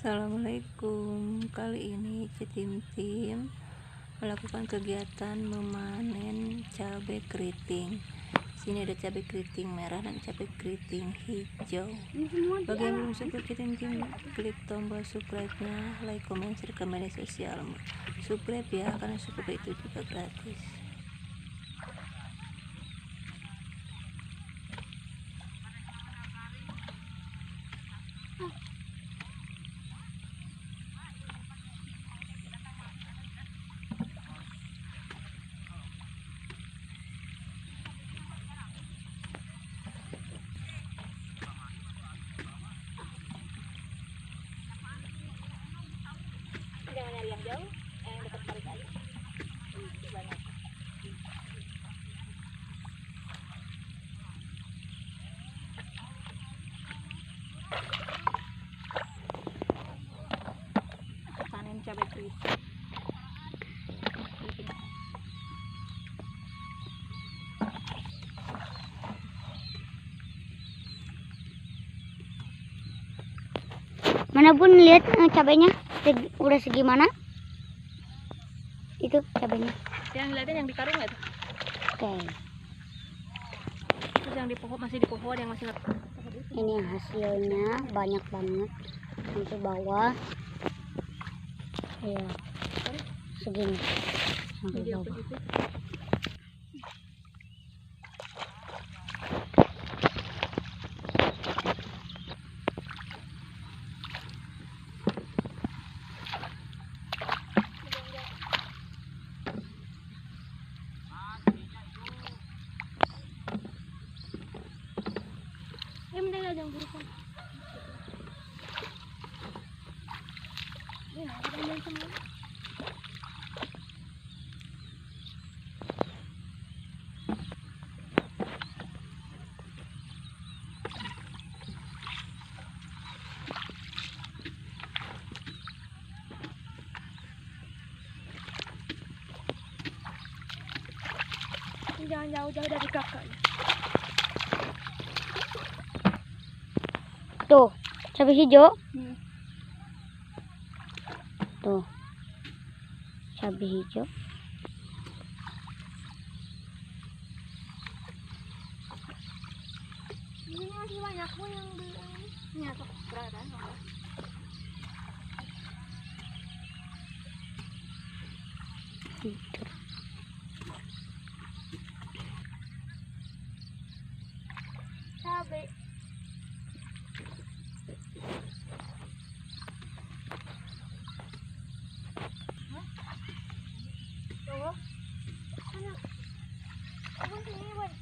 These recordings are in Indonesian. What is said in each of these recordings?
Assalamualaikum. Kali ini Tim melakukan kegiatan memanen cabai keriting. Sini ada cabai keriting merah dan cabai keriting hijau. Bagi yang belum support Tim, klik tombol subscribe-nya, like, komen, share ke media sosial. Subscribe ya, karena subscribe itu juga gratis. Jangan nyari yang jauh, yang dekat balik aja. Banyak. Panen cabai keriting. Mana Bun, lihat cabainya udah segimana? Itu cabainya. Yang lihatin yang di karung nggak tuh? Oke. Terus yang di pohon, masih di pohon yang masih nggak. Ini hasilnya banyak banget sampai bawah. Iya. Segini sampai Jadi apa bawah. gitu? Mending aja yang burukan. Ya, ada yang semua. Jangan jauh-jauh dari kakak. Tuh, cabai hijau. Tuh. Cabai hijau. Ini masih banyak pun yang beli. Ini atau berapa? Cabai. Tuh. Mana? Abang sini, Bun.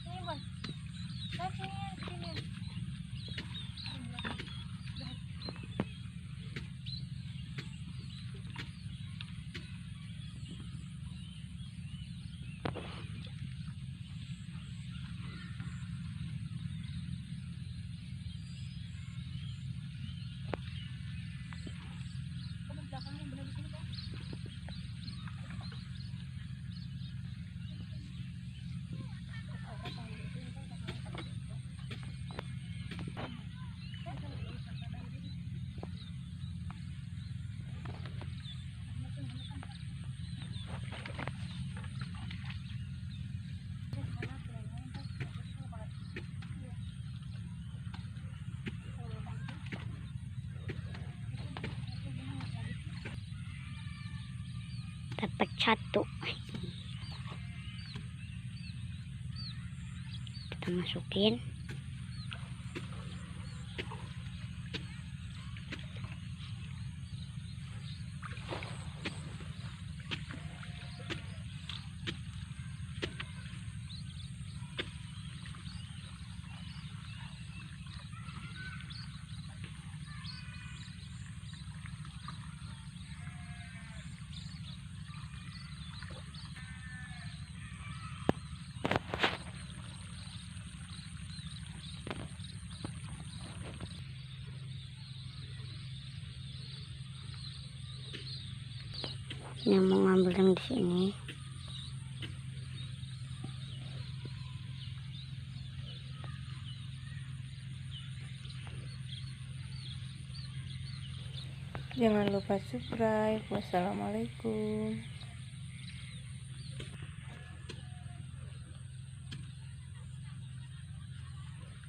Sini, Bun. Sini. Dapat satu. Kita masukin. yang mau ngambil yang di sini. Jangan lupa subscribe. Wassalamualaikum.